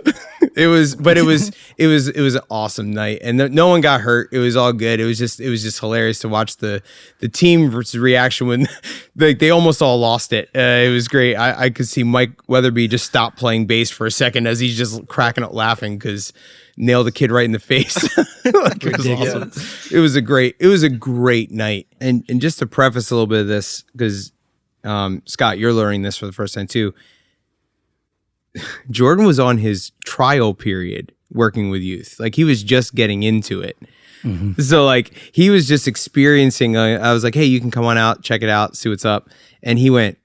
It was an awesome night, and no one got hurt. It was all good. It was just hilarious to watch the team's reaction when they almost all lost it. It was great. I could see Mike Weatherby just stop playing bass for a second as he's just cracking up laughing because nailed the kid right in the face. It was awesome. It was a great night. And just to preface a little bit of this, because Scott, you're learning this for the first time too. Jordan was on his trial period working with youth. Like he was just getting into it. Mm-hmm. So like he was just experiencing, I was like, hey, you can come on out, check it out, see what's up. And he went,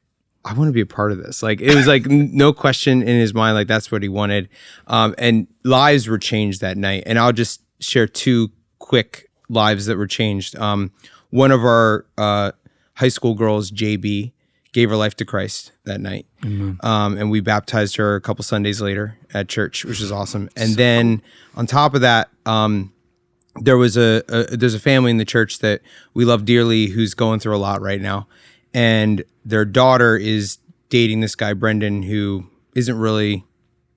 I want to be a part of this. Like it was like no question in his mind, like that's what he wanted. And lives were changed that night. And I'll just share two quick lives that were changed. One of our high school girls, JB, gave her life to Christ that night. Mm-hmm. And we baptized her a couple Sundays later at church, which is awesome. And then on top of that, there's a family in the church that we love dearly who's going through a lot right now. And their daughter is dating this guy, Brendan, who isn't really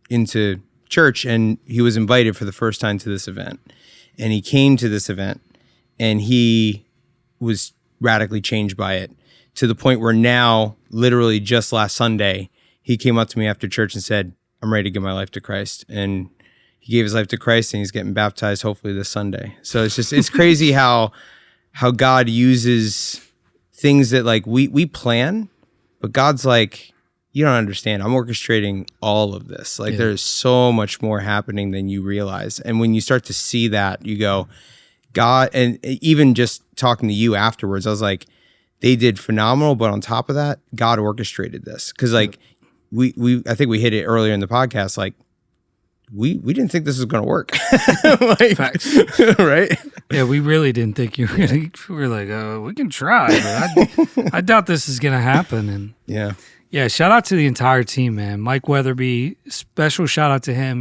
into church. And he was invited for the first time to this event. And he came to this event and he was radically changed by it, to the point where now, literally just last Sunday, he came up to me after church and said, I'm ready to give my life to Christ. And he gave his life to Christ and he's getting baptized hopefully this Sunday. So it's crazy how God uses things that like we plan, but God's like, you don't understand. I'm orchestrating all of this. Like there's so much more happening than you realize. And when you start to see that, you go, God, and even just talking to you afterwards, I was like, they did phenomenal, but on top of that, God orchestrated this. Because like I think we hit it earlier in the podcast, like we didn't think this was going to work. Like, facts. Right? Yeah, we really didn't think you were going to. We were like, we can try, but I doubt this is going to happen. And yeah, shout out to the entire team, man. Mike Weatherby, special shout out to him.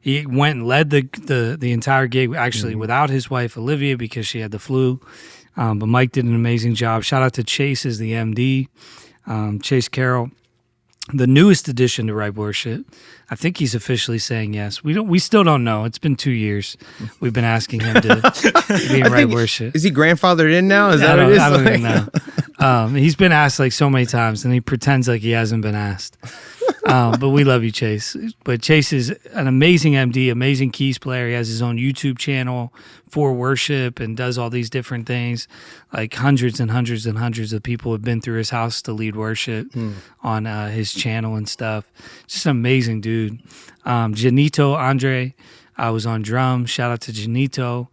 He went and led the entire gig, actually, without his wife, Olivia, because she had the flu. But Mike did an amazing job. Shout out to Chase as the MD, Chase Carroll, the newest addition to Right Worship. I think he's officially saying yes. We still don't know. It's been 2 years. We've been asking him to be in Right Worship. Is he grandfathered in now? Is that what it is? I don't even know. He's been asked like so many times, and he pretends like he hasn't been asked. But we love you, Chase. But Chase is an amazing MD, amazing keys player. He has his own YouTube channel for worship and does all these different things. Like hundreds and hundreds and hundreds of people have been through his house to lead worship on his channel and stuff. Just an amazing dude. Janito Andre was on drums. Shout out to Janito.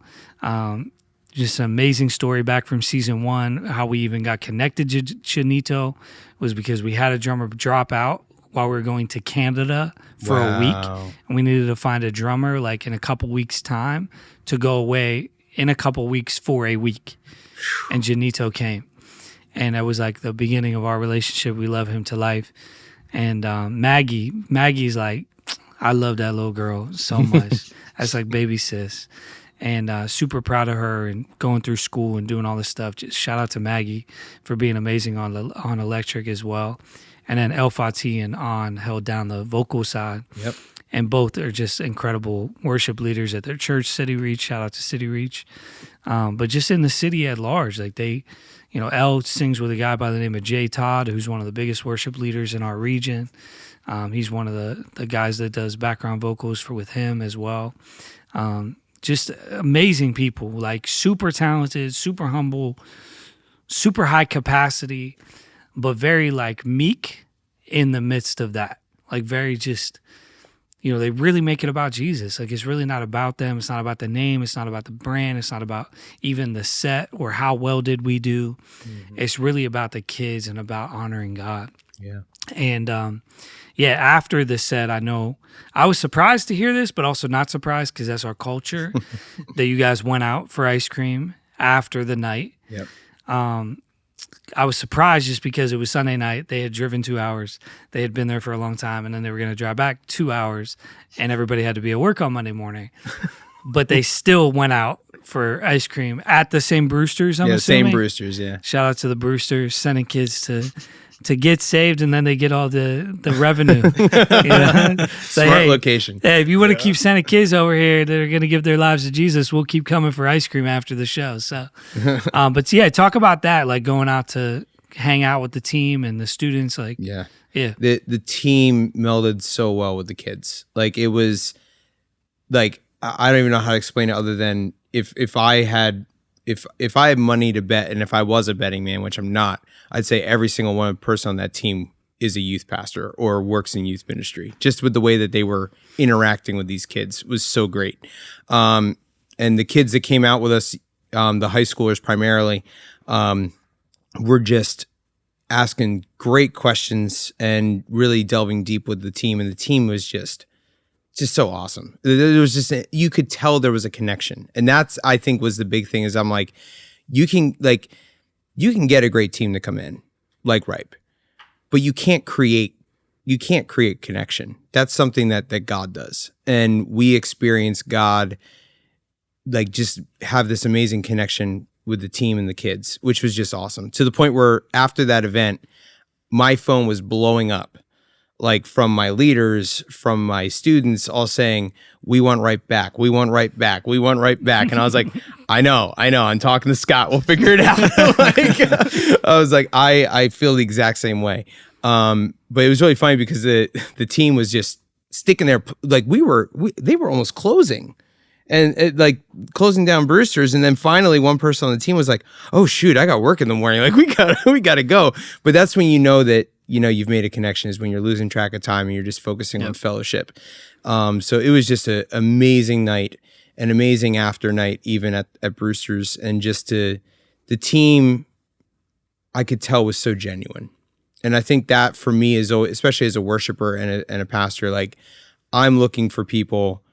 Just an amazing story back from season 1. How we even got connected to Janito was because we had a drummer drop out while we were going to Canada for a week. And we needed to find a drummer like in a couple weeks' time to go away in a couple weeks for a week. And Janito came. And that was like the beginning of our relationship. We love him to life. And Maggie's like, I love that little girl so much. That's like baby sis. and super proud of her and going through school and doing all this stuff. Just shout out to Maggie for being amazing on electric as well. And then El Fatih and On held down the vocal side. Yep. And both are just incredible worship leaders at their church, City Reach. Shout out to City Reach. But just in the city at large, like they, El sings with a guy by the name of Jay Todd, who's one of the biggest worship leaders in our region. He's one of the guys that does background vocals with him as well. Just amazing people, like super talented, super humble, super high capacity, but very like meek in the midst of that. Like very just, they really make it about Jesus. Like it's really not about them. It's not about the name. It's not about the brand. It's not about even the set or how well did we do. Mm-hmm. It's really about the kids and about honoring God. Yeah. And after the set, I know I was surprised to hear this, but also not surprised because that's our culture that you guys went out for ice cream after the night. Yep. I was surprised just because it was Sunday night. They had driven 2 hours. They had been there for a long time, and then they were going to drive back 2 hours, and everybody had to be at work on Monday morning. But they still went out for ice cream at the same Brewsters, I'm assuming. Same Brewsters, yeah. Shout out to the Brewsters, sending kids to get saved, and then they get all the revenue. Smart location. Hey, if you want to keep sending kids over here that are going to give their lives to Jesus, we'll keep coming for ice cream after the show. So, talk about that, like going out to hang out with the team and the students. Like, yeah. The team melded so well with the kids. Like it was, like I don't even know how to explain it other than if I had money to bet, and if I was a betting man, which I'm not, I'd say every single one person on that team is a youth pastor or works in youth ministry. Just with the way that they were interacting with these kids was so great. And the kids that came out with us, the high schoolers primarily, were just asking great questions and really delving deep with the team. And the team was just so awesome. There was just you could tell there was a connection, and that's I think was the big thing. Is I'm like, you can get a great team to come in like Ripe, but you can't create connection. That's something that God does, and we experience God like just have this amazing connection with the team and the kids, which was just awesome. To the point where after that event, my phone was blowing up. Like from my leaders, from my students, all saying, "We want right back. We want right back. We want right back." And I was like, I know. I'm talking to Scott. We'll figure it out. I was like, I feel the exact same way. But it was really funny because the team was just sticking there. Like they were almost closing, and like closing down Brewsters. And then finally, one person on the team was like, "Oh shoot, I got work in the morning. Like we gotta go." But that's when you know that. You've made a connection is when you're losing track of time and you're just focusing on fellowship. So it was just an amazing night, an amazing after night, even at Brewster's. And just the team, I could tell was so genuine. And I think that for me is, especially as a worshiper and a pastor, like I'm looking for people,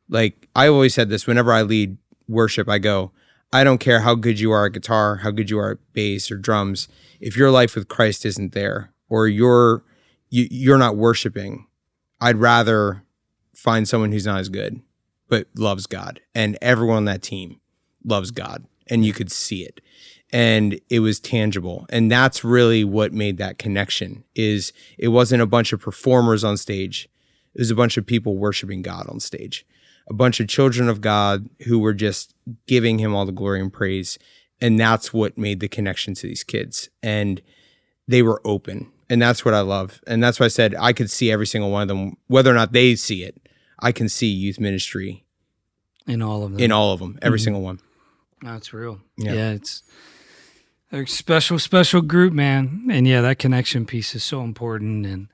like I always said this, whenever I lead worship, I go, I don't care how good you are at guitar, how good you are at bass or drums. If your life with Christ isn't there, or you're not worshiping, I'd rather find someone who's not as good, but loves God. And everyone on that team loves God, and you could see it. And it was tangible. And that's really what made that connection, is it wasn't a bunch of performers on stage. It was a bunch of people worshiping God on stage. A bunch of children of God who were just giving him all the glory and praise. And that's what made the connection to these kids. And they were open. And that's what I love. And that's why I said I could see every single one of them, whether or not they see it. I can see youth ministry in all of them. Every single one. That's real. Yeah, it's a special group, man. And yeah, that connection piece is so important. And,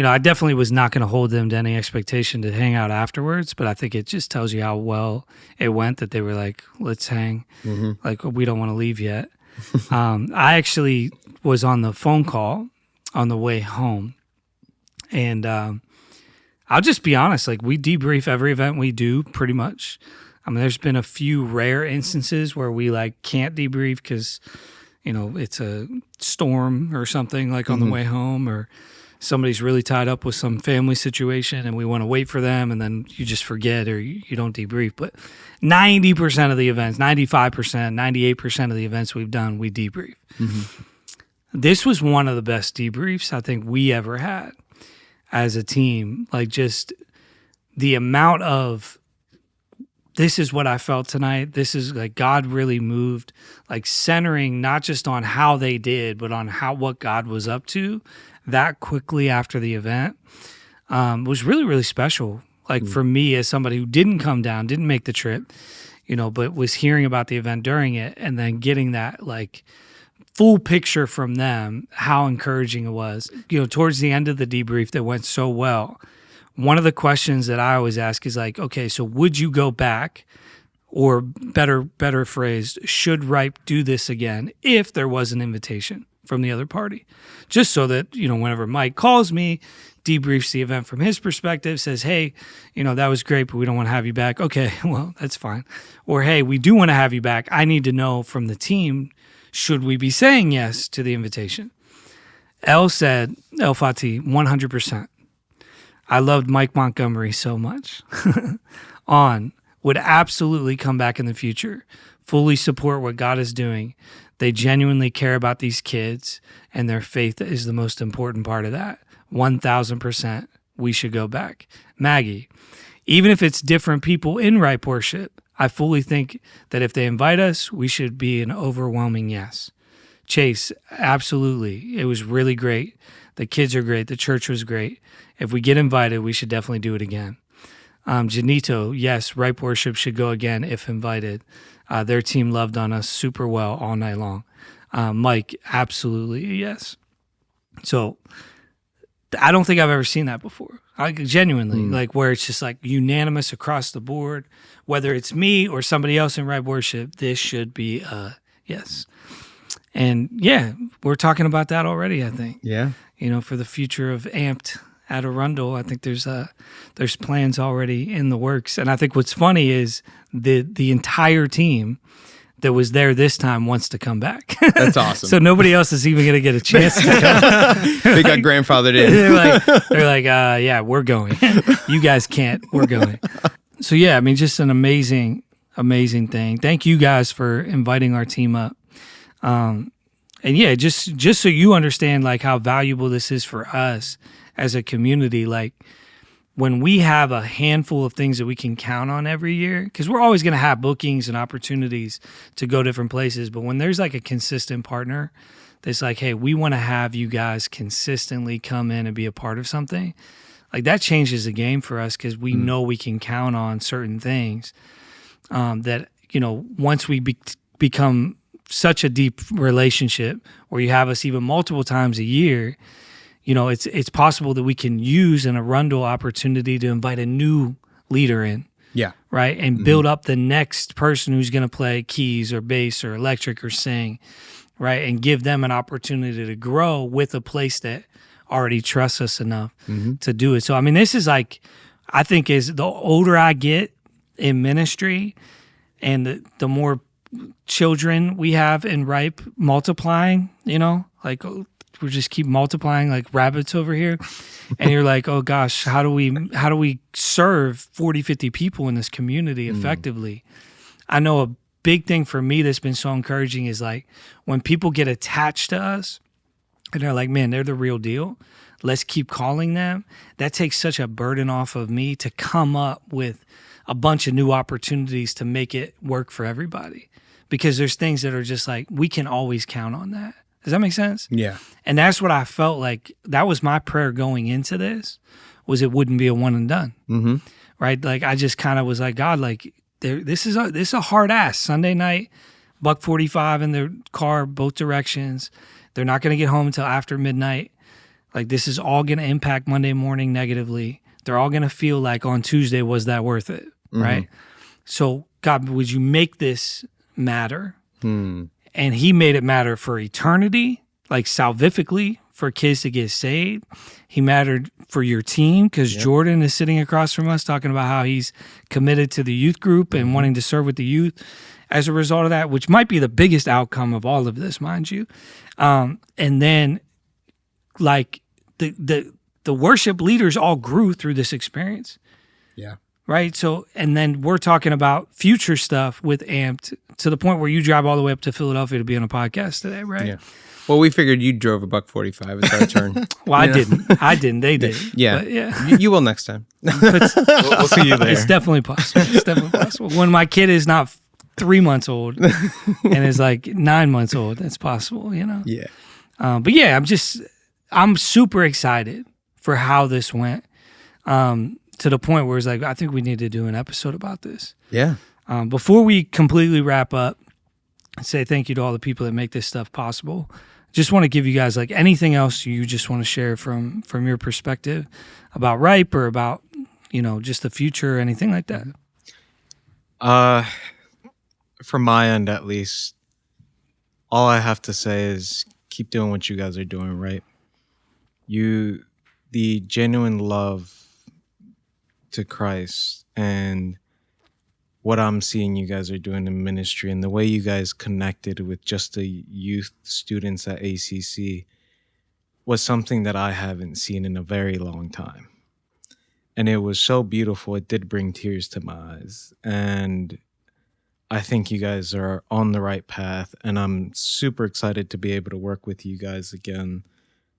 I definitely was not going to hold them to any expectation to hang out afterwards, but I think it just tells you how well it went that they were like, let's hang. Mm-hmm. Like, we don't want to leave yet. I actually was on the phone call on the way home, and I'll just be honest, like we debrief every event we do pretty much. I mean, there's been a few rare instances where we like can't debrief because it's a storm or something like on the way home, or somebody's really tied up with some family situation and we want to wait for them, and then you just forget or you don't debrief. But 90% of the events, 95%, 98% of the events we've done, we debrief. This was one of the best debriefs I think we ever had as a team. Like, just the amount of, this is what I felt tonight. This is like God really moved, like centering not just on how they did, but on what God was up to that quickly after the event was really, really special. Like for me, as somebody who didn't come down, didn't make the trip, but was hearing about the event during it, and then getting that like full picture from them, how encouraging it was. Towards the end of the debrief that went so well, one of the questions that I always ask is like, okay, so would you go back, or better phrased, should Ripe do this again if there was an invitation from the other party? Just so that, whenever Mike calls me, debriefs the event from his perspective, says, hey, that was great, but we don't want to have you back. Okay, well, that's fine. Or, hey, we do want to have you back. I need to know from the team, should we be saying yes to the invitation? El Fatih, 100%. I loved Mike Montgomery so much. Would absolutely come back in the future, fully support what God is doing. They genuinely care about these kids, and their faith is the most important part of that. 1,000%, we should go back. Maggie, even if it's different people in Ripe Worship, I fully think that if they invite us, we should be an overwhelming yes. Chase, absolutely. It was really great. The kids are great. The church was great. If we get invited, we should definitely do it again. Janito, yes, Ripe Worship should go again if invited. Their team loved on us super well all night long. Mike, absolutely, yes. So I don't think I've ever seen that before. Genuinely, like where it's just like unanimous across the board, whether it's me or somebody else in Ripe Worship, this should be yes. And yeah, we're talking about that already, I think. Yeah. For the future of Amped at Arrundel, I think there's plans already in the works. And I think what's funny is the entire team that was there this time wants to come back. That's awesome. So nobody else is even going to get a chance to come. They got grandfathered in. They're like, yeah, we're going. You guys can't. We're going. So yeah, I mean, just an amazing thing. Thank you guys for inviting our team up. And yeah, just so you understand like how valuable this is for us as a community, like when we have a handful of things that we can count on every year, because we're always going to have bookings and opportunities to go different places, but when there's like a consistent partner that's like, hey, we want to have you guys consistently come in and be a part of something, like that changes the game for us, because we know we can count on certain things that, once we become such a deep relationship where you have us even multiple times a year, it's possible that we can use an Arrundel opportunity to invite a new leader in. Yeah. Right. And build up the next person who's going to play keys or bass or electric or sing. Right. And give them an opportunity to grow with a place that already trusts us enough to do it. So, I mean, this is like, I think as the older I get in ministry and the more children we have in Ripe multiplying, like we just keep multiplying like rabbits over here, and you're like, oh gosh, how do we serve 40, 50 people in this community effectively? I know a big thing for me that's been so encouraging is like when people get attached to us and they're like, man, they're the real deal, let's keep calling them. That takes such a burden off of me to come up with a bunch of new opportunities to make it work for everybody, because there's things that are just like, we can always count on that. Does that make sense? Yeah. And that's what I felt like. That was my prayer going into this, was it wouldn't be a one and done. Right? Like I just kind of was like, God, like this is a hard ass Sunday night, $145 in their car, both directions. They're not going to get home until after midnight. Like this is all going to impact Monday morning negatively. They're all going to feel like on Tuesday, was that worth it? Right? So God, would you make this matter? And he made it matter for eternity, like salvifically, for kids to get saved. He mattered for your team, because Jordan is sitting across from us talking about how he's committed to the youth group and wanting to serve with the youth as a result of that, which might be the biggest outcome of all of this, mind you. And then, like, the worship leaders all grew through this experience. Yeah. Right. So, and then we're talking about future stuff with Amped to the point where you drive all the way up to Philadelphia to be on a podcast today. Right. Yeah. Well, we figured you drove $1.45. It's our turn. Well, I didn't. They did. Yeah. But yeah. You will next time. We'll see you there. It's definitely possible. When my kid is not 3 months old and is like 9 months old, that's possible, you know? Yeah. But yeah, I'm super excited for how this went, to the point where it's like, I think we need to do an episode about this. Yeah. Before we completely wrap up and say thank you to all the people that make this stuff possible, just want to give you guys like anything else you just want to share from your perspective about Ripe or about, you know, just the future or anything like that. From my end, at least, all I have to say is keep doing what you guys are doing, right? The genuine love to Christ and what I'm seeing you guys are doing in ministry and the way you guys connected with just the youth students at ACC was something that I haven't seen in a very long time. And it was so beautiful. It did bring tears to my eyes. And I think you guys are on the right path. And I'm super excited to be able to work with you guys again.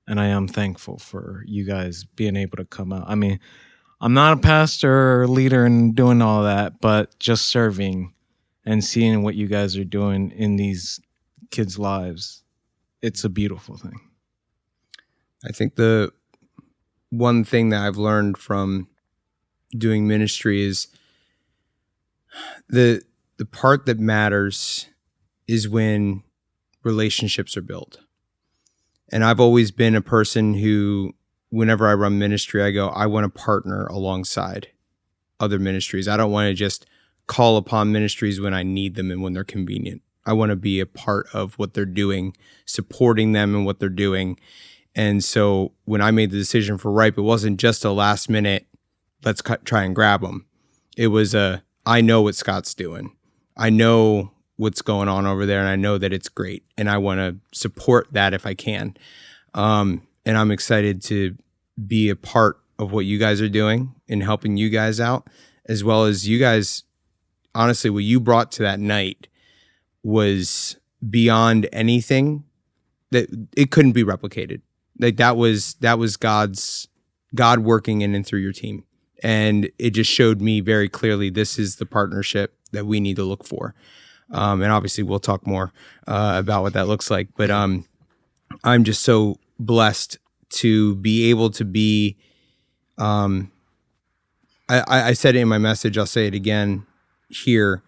And I am thankful for you guys being able to come out. I mean, I'm not a pastor or leader and doing all that, but just serving and seeing what you guys are doing in these kids' lives, it's a beautiful thing. I think the one thing that I've learned from doing ministry is the part that matters is when relationships are built. And I've always been a person who, whenever I run ministry, I go, I want to partner alongside other ministries. I don't want to just call upon ministries when I need them and when they're convenient. I want to be a part of what they're doing, supporting them in what they're doing. And so when I made the decision for Ripe, it wasn't just a last minute, let's try and grab them. It was I know what Scott's doing. I know what's going on over there, and I know that it's great, and I want to support that if I can. And I'm excited to be a part of what you guys are doing and helping you guys out, as well as you guys. Honestly, what you brought to that night was beyond anything that it couldn't be replicated. Like that was God working in and through your team. And it just showed me very clearly, this is the partnership that we need to look for. And obviously we'll talk more about what that looks like, but I'm just so blessed to be able to be, I said it in my message, I'll say it again here.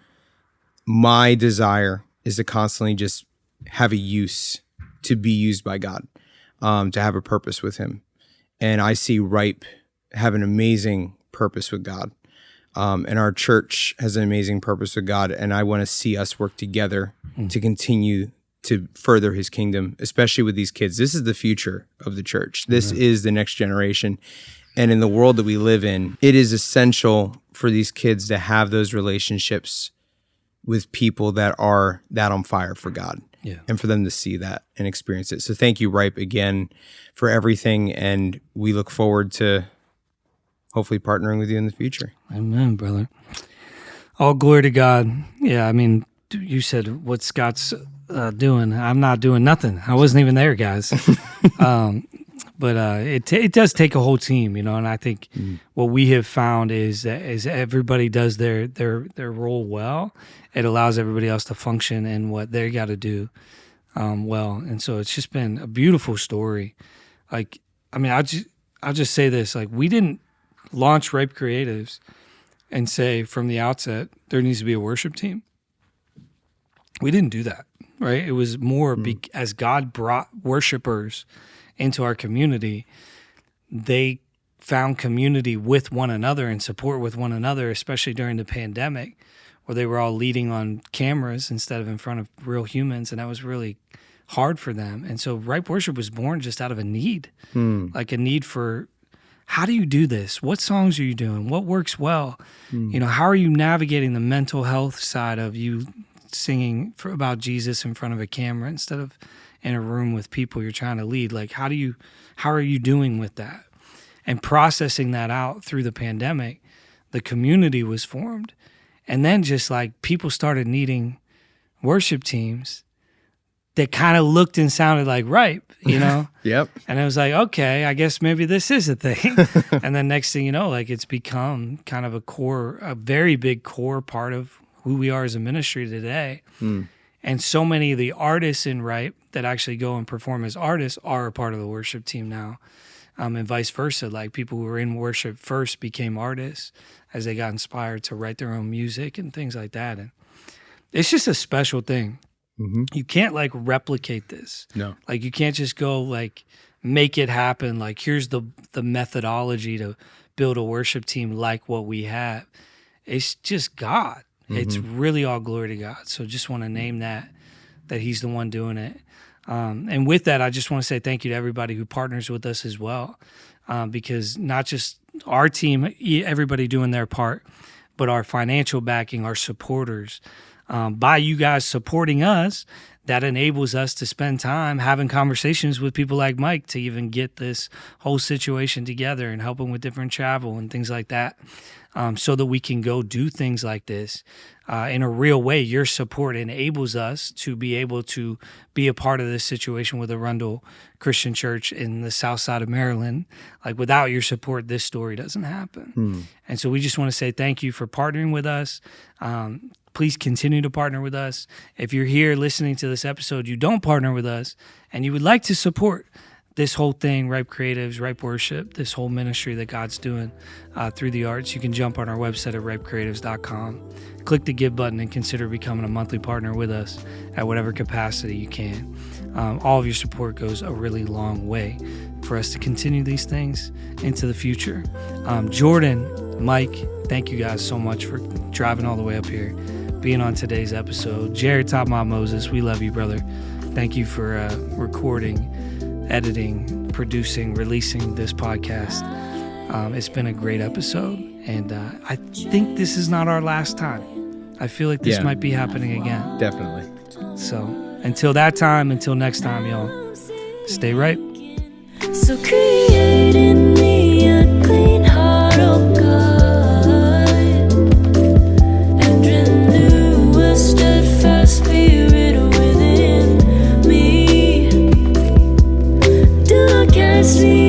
My desire is to constantly just have a use, to be used by God, to have a purpose with him. And I see Ripe have an amazing purpose with God. And our church has an amazing purpose with God. And I want to see us work together to continue to further his kingdom, especially with these kids. This is the future of the church. This is the next generation. And in the world that we live in, it is essential for these kids to have those relationships with people that are that on fire for God. Yeah. And for them to see that and experience it. So thank you, Ripe, again for everything. And we look forward to hopefully partnering with you in the future. Amen, brother. All glory to God. Yeah, I mean, you said what Scott's doing. I'm not doing nothing. I wasn't even there, guys. But it does take a whole team, you know. And I think what we have found is that as everybody does their role well, it allows everybody else to function in what they got to do well. And so it's just been a beautiful story. Like, I mean, I'll just say this: like, we didn't launch Ripe Creatives and say from the outset there needs to be a worship team. We didn't do that, right? It was more as God brought worshipers into our community, they found community with one another and support with one another, especially during the pandemic, where they were all leading on cameras instead of in front of real humans, and that was really hard for them. And so Ripe Worship was born just out of a need, like a need for, how do you do this? What songs are you doing? What works well? You know, how are you navigating the mental health side of you singing about Jesus in front of a camera instead of in a room with people you're trying to lead. Like, how are you doing with that? And processing that out through the pandemic, the community was formed. And then just like people started needing worship teams that kind of looked and sounded like Ripe, you know? Yep. And I was like, okay, I guess maybe this is a thing. And then next thing you know, like it's become kind of a very big core part of who we are as a ministry today. And so many of the artists in Ripe that actually go and perform as artists are a part of the worship team now. And vice versa. Like people who were in worship first became artists as they got inspired to write their own music and things like that. And it's just a special thing. You can't like replicate this. No. Like you can't just go like make it happen. Like here's the methodology to build a worship team like what we have. It's just God. It's really all glory to God. So just want to name that he's the one doing it. And with that, I just want to say thank you to everybody who partners with us as well, because not just our team, everybody doing their part, but our financial backing, our supporters. By you guys supporting us, that enables us to spend time having conversations with people like Mike to even get this whole situation together and help him with different travel and things like that, so that we can go do things like this in a real way. Your support enables us to be able to be a part of this situation with Arrundel Christian Church in the south side of Maryland. Like without your support, this story doesn't happen. And so we just want to say thank you for partnering with us. Please continue to partner with us. If you're here listening to this episode, you don't partner with us, and you would like to support this whole thing, Ripe Creatives, Ripe Worship, this whole ministry that God's doing through the arts, you can jump on our website at ripecreatives.com, click the give button, and consider becoming a monthly partner with us at whatever capacity you can. All of your support goes a really long way for us to continue these things into the future. Jordan, Mike, thank you guys so much for driving all the way up here, being on today's episode. Jared Top Mom Moses, we love you, brother. Thank you for recording, editing, producing, releasing this podcast. It's been a great episode, and I think this is not our last time. I feel like this might be happening again. Definitely. So until that time, until next time, y'all, stay ripe. So create in me a clean heart, oh God, and renew a steadfast spirit within me. Do not cast me